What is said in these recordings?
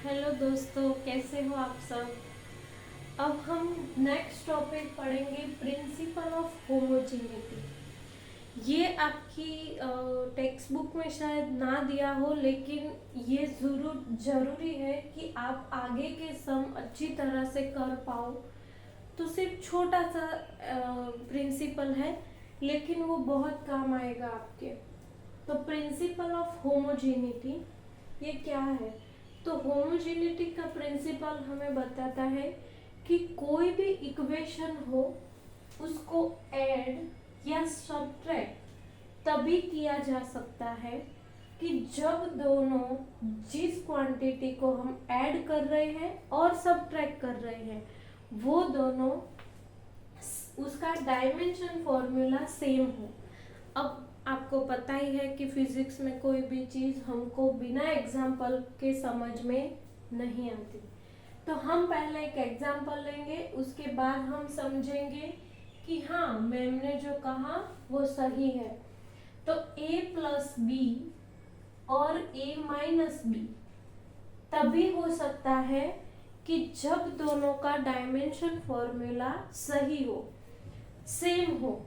Hello दोस्तों, कैसे हो आप सब। अब हम नेक्स्ट टॉपिक पढ़ेंगे, प्रिंसिपल ऑफ होमोजेनिटी। ये आपकी टेक्स्ट बुक में शायद ना दिया हो, लेकिन ये ज़रूरी है कि आप आगे के सम अच्छी तरह से कर पाओ। तो सिर्फ छोटा सा प्रिंसिपल है, लेकिन वो बहुत काम आएगा आपके। तो प्रिंसिपल ऑफ होमोजेनिटी ये क्या है। तो होमोजेनिटी का प्रिंसिपल हमें बताता है कि कोई भी इक्वेशन हो उसको ऐड या सब्ट्रैक्ट तभी किया जा सकता है कि जब दोनों जिस क्वांटिटी को हम ऐड कर रहे हैं और सब्ट्रैक्ट कर रहे हैं वो दोनों उसका डायमेंशन फॉर्मूला सेम हो। अब आपको पता ही है कि फिजिक्स में कोई भी चीज़ हमको बिना एग्जाम्पल के समझ में नहीं आती। तो हम पहले एक एग्जाम्पल लेंगे, उसके बाद हम समझेंगे कि हाँ मैम ने जो कहा वो सही है। तो a प्लस बी और a माइनस बी तभी हो सकता है कि जब दोनों का डायमेंशन फॉर्मूला सही हो, सेम हो।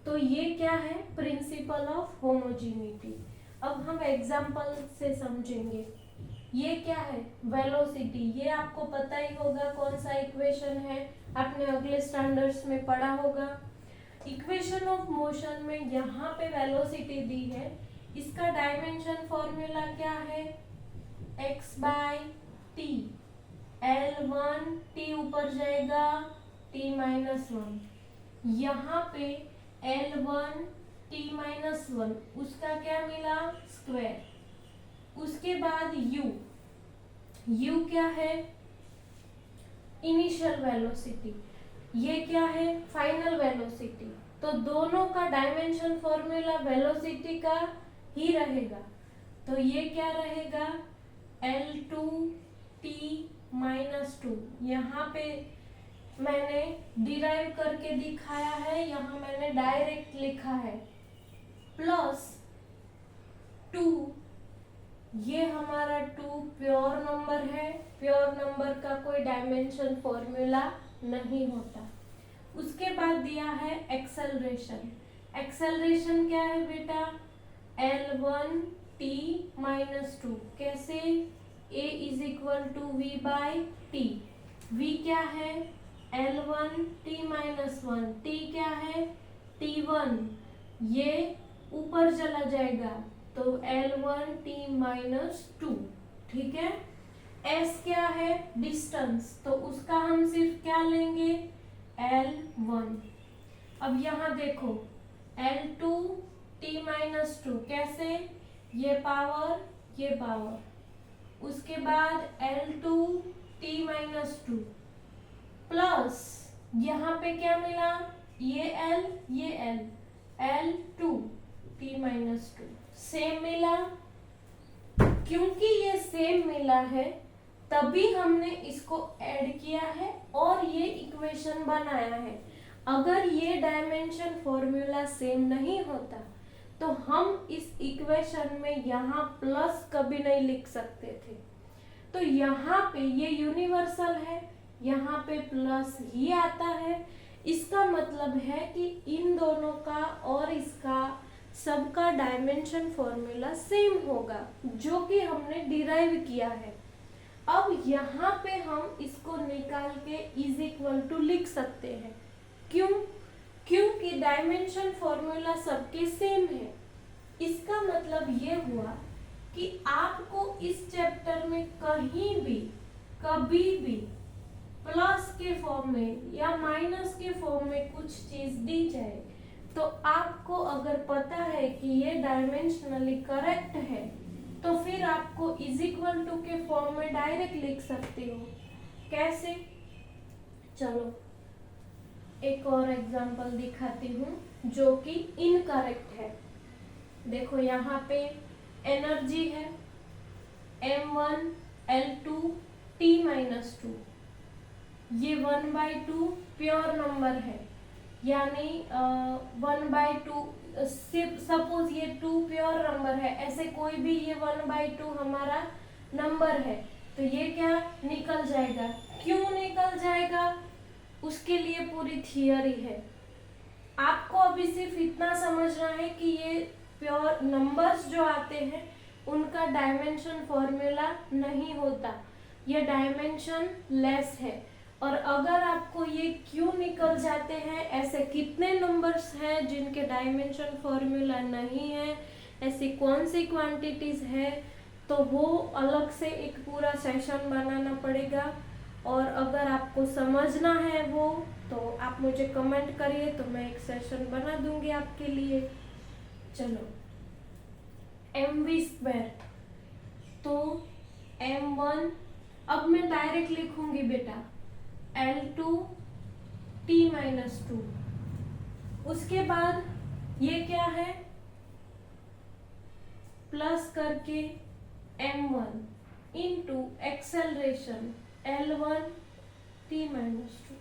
तो ये क्या है, प्रिंसिपल ऑफ होमोजेनिटी। अब हम एग्जाम्पल से समझेंगे। ये क्या है, वेलोसिटी। ये आपको पता ही होगा कौन सा इक्वेशन है, आपने अगले स्टैंडर्ड्स में पढ़ा होगा। इक्वेशन ऑफ मोशन में यहाँ पे वेलोसिटी दी है, इसका डायमेंशन फॉर्मूला क्या है, x bye T. L1 t ऊपर जाएगा, t माइनस वन। यहाँ पे L1 t माइनस वन, उसका क्या मिला, स्क्वायर। उसके बाद u क्या है, इनिशियल वेलोसिटी। ये क्या है, फाइनल वेलोसिटी। तो दोनों का डायमेंशन फॉर्मूला वेलोसिटी का ही रहेगा। तो ये क्या रहेगा, L2 t माइनस टू। यहाँ पे मैंने डिराइव करके दिखाया है, यहाँ मैंने डायरेक्ट लिखा है, प्लस 2। ये हमारा 2 प्योर नंबर है। प्योर नंबर का कोई डायमेंशन फॉर्मूला नहीं होता। उसके बाद दिया है एक्सेलरेशन। एक्सेलरेशन क्या है बेटा, L1 t माइनस टू। कैसे, a is equal to v by t. v क्या है, L1 t minus one. t क्या है, T1। ये ऊपर चला जाएगा तो L1 t माइनस टू। ठीक है। s क्या है, डिस्टेंस। तो उसका हम सिर्फ क्या लेंगे, L1। अब यहाँ देखो, L2 t माइनस टू। कैसे, ये पावर ये पावर। उसके बाद L2 t minus two plus यहाँ पे क्या मिला, ये L L2 t minus to same मिला। क्योंकि ये सेम मिला है तभी हमने इसको ऐड किया है और ये इक्वेशन बनाया है। अगर ये डायमेंशन फॉर्मूला सेम नहीं होता तो हम इस इक्वेशन में यहाँ प्लस कभी नहीं लिख सकते थे। तो यहाँ पे ये यूनिवर्सल है, यहाँ पे प्लस ही आता है। इसका मतलब है कि इन दोनों का और इसका सबका डायमेंशन फॉर्मूला सेम होगा, जो कि हमने डिराइव किया है। अब यहाँ पे हम इसको निकाल के इज इक्वल टू लिख सकते हैं। क्यों, क्योंकि डायमेंशन फॉर्मूला सबके सेम है। इसका मतलब ये हुआ कि आपको इस चैप्टर में कहीं भी कभी भी प्लस के फॉर्म में या माइनस के फॉर्म में कुछ चीज दी जाए तो आपको अगर पता है कि ये डायमेंशनली करेक्ट है तो फिर आपको इज इक्वल टू के फॉर्म में डायरेक्ट लिख सकते हो। कैसे, चलो एक और एग्जांपल दिखाती हूँ जो कि इनकरेक्ट है। देखो यहाँ पे एनर्जी है m1 L2 t minus to. ये 1/2 प्योर नंबर है, यानी 1/2। सपोज ये 2 प्योर नंबर है, ऐसे कोई भी ये 1/2 हमारा नंबर है तो ये क्या निकल जाएगा। क्यों निकल जाएगा उसके लिए पूरी थियरी है। आपको अभी सिर्फ इतना समझना है कि ये प्योर नंबर्स जो आते हैं उनका डायमेंशन फॉर्मूला नहीं होता, ये डायमेंशन लेस है। और अगर आपको ये क्यों निकल जाते हैं, ऐसे कितने नंबर्स हैं जिनके डायमेंशन फॉर्मूला नहीं है, ऐसी कौन सी क्वांटिटीज है, तो वो अलग से एक पूरा सेशन बनाना पड़ेगा। और अगर आपको समझना है वो तो आप मुझे कमेंट करिए, तो मैं एक सेशन बना दूंगी आपके लिए। चलो mv², तो m1 अब मैं डायरेक्ट लिखूंगी बेटा L2 t-2। उसके बाद ये क्या है, प्लस करके m1 into acceleration L1 t-2।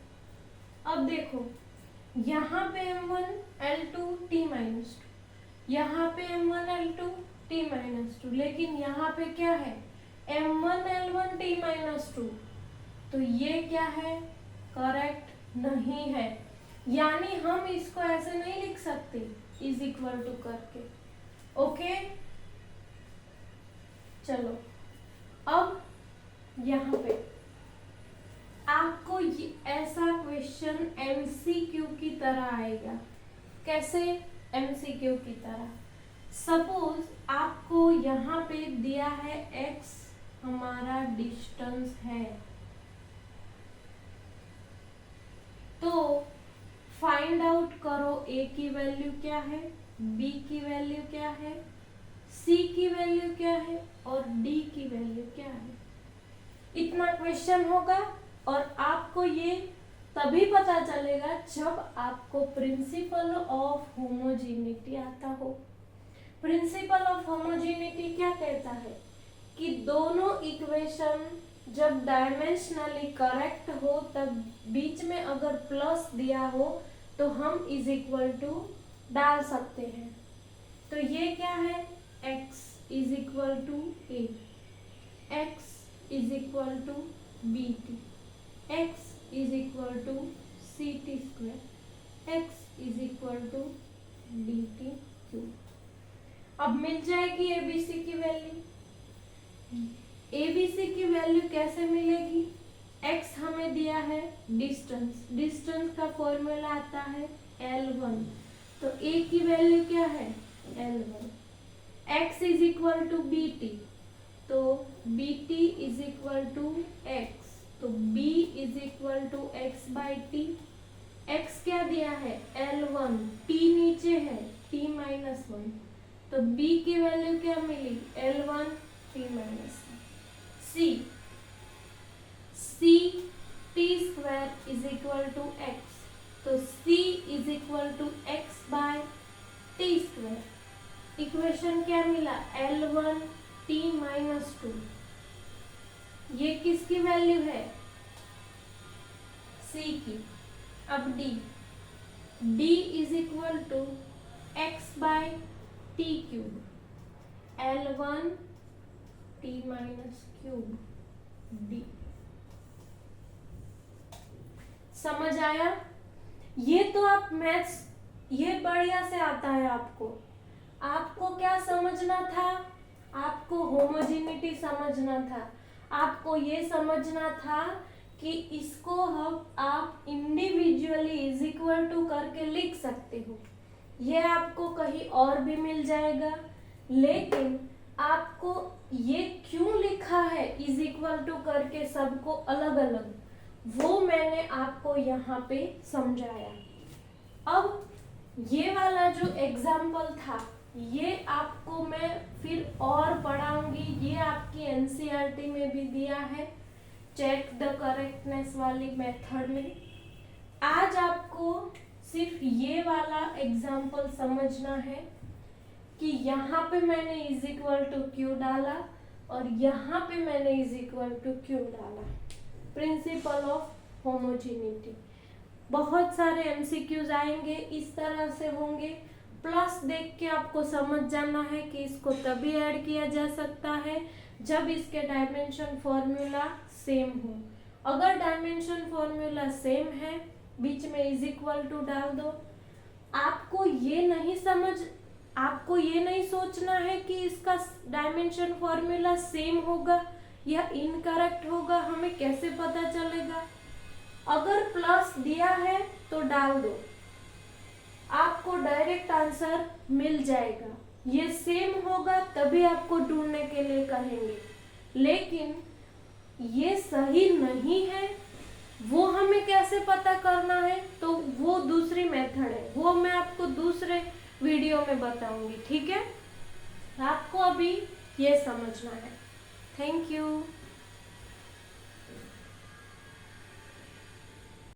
अब देखो यहाँ पे m1 L2 t-2, यहाँ पे m1 L2 t-2, लेकिन यहाँ पे क्या है m1 L1 t-2, तो ये क्या है, करेक्ट नहीं है। यानी हम इसको ऐसे नहीं लिख सकते इज इक्वल टू करके। ओके चलो अब यहाँ पे आपको ये ऐसा क्वेश्चन एमसीक्यू की तरह आएगा। कैसे एमसीक्यू की तरह, सपोज आपको यहाँ पे दिया है x हमारा डिस्टेंस है, तो फाइंड आउट करो a की वैल्यू क्या है, b की वैल्यू क्या है, c की वैल्यू क्या है और d की वैल्यू क्या है। इतना क्वेश्चन होगा और आपको ये तभी पता चलेगा जब आपको प्रिंसिपल ऑफ होमोजेनिटी आता हो। प्रिंसिपल ऑफ होमोजेनिटी क्या कहता है कि दोनों इक्वेशन जब डायमेंशनली करेक्ट हो तब बीच में अगर प्लस दिया हो तो हम इज इक्वल टू डाल सकते हैं। तो ये क्या है, x is equal to a, x is equal to bt, x is equal to ct², x is equal to dt³। अब मिल जाएगी abc की वैल्यू। abc की वैल्यू कैसे मिलेगी, x हमें दिया है डिस्टेंस, डिस्टेंस का फॉर्मूला आता है L1, तो a की वैल्यू क्या है L1। x is equal to bt, तो bt is equal to x, तो b is equal to x/t। x क्या दिया है L1, t नीचे है t-1, तो b की वैल्यू क्या मिली L1 t-1। c t² is equal to x, तो c is equal to x/t²। Equation क्या मिला L1 t-2, ये किसकी वैल्यू है c की। अब d is equal to x/t³ L1 t-3 d। समझ आया, ये तो आप मैथ्स ये बढ़िया से आता है आपको। आपको क्या समझना था, आपको होमोजेनिटी समझना था, आपको ये समझना था कि इसको हम आप इंडिविजुअली इज इक्वल टू करके लिख सकते हो। ये आपको कहीं और भी मिल जाएगा, लेकिन आपको ये क्यों लिखा है इज इक्वल टू करके सबको अलग अलग, वो मैंने आपको यहाँ पे समझाया। अब ये वाला जो एग्जाम्पल था ये आपको मैं फिर और पढ़ाऊंगी, ये आपकी एनसीईआरटी में भी दिया है, चेक द करेक्टनेस वाली मेथड में। आज आपको सिर्फ ये वाला एग्जाम्पल समझना है कि यहाँ पे मैंने इज इक्वल टू क्यू डाला और यहाँ पे मैंने इज इक्वल टू क्यू डाला। प्रिंसिपल ऑफ होमोजेनिटी, बहुत सारे एमसीक्यूज आएंगे इस तरह से होंगे, प्लस देख के आपको समझ जाना है कि इसको तभी ऐड किया जा सकता है जब इसके डायमेंशन फॉर्मूला सेम हो। अगर डायमेंशन फॉर्मूला सेम है, बीच में इज इक्वल टू डाल दो। आपको ये नहीं सोचना है कि इसका डायमेंशन फॉर्मूला सेम होगा या इनकरेक्ट होगा, हमें कैसे पता चलेगा? अगर प्लस दिया है तो डाल दो, आपको डायरेक्ट आंसर मिल जाएगा। ये सेम होगा तभी आपको ढूंढने के लिए कहेंगे, लेकिन ये सही नहीं है वो हमें कैसे पता करना है? तो वो दूसरी मेथड है, वो मैं आपको दूसरे वीडियो में बताऊंगी, ठीक है? आपको अभी ये समझना है। Thank you.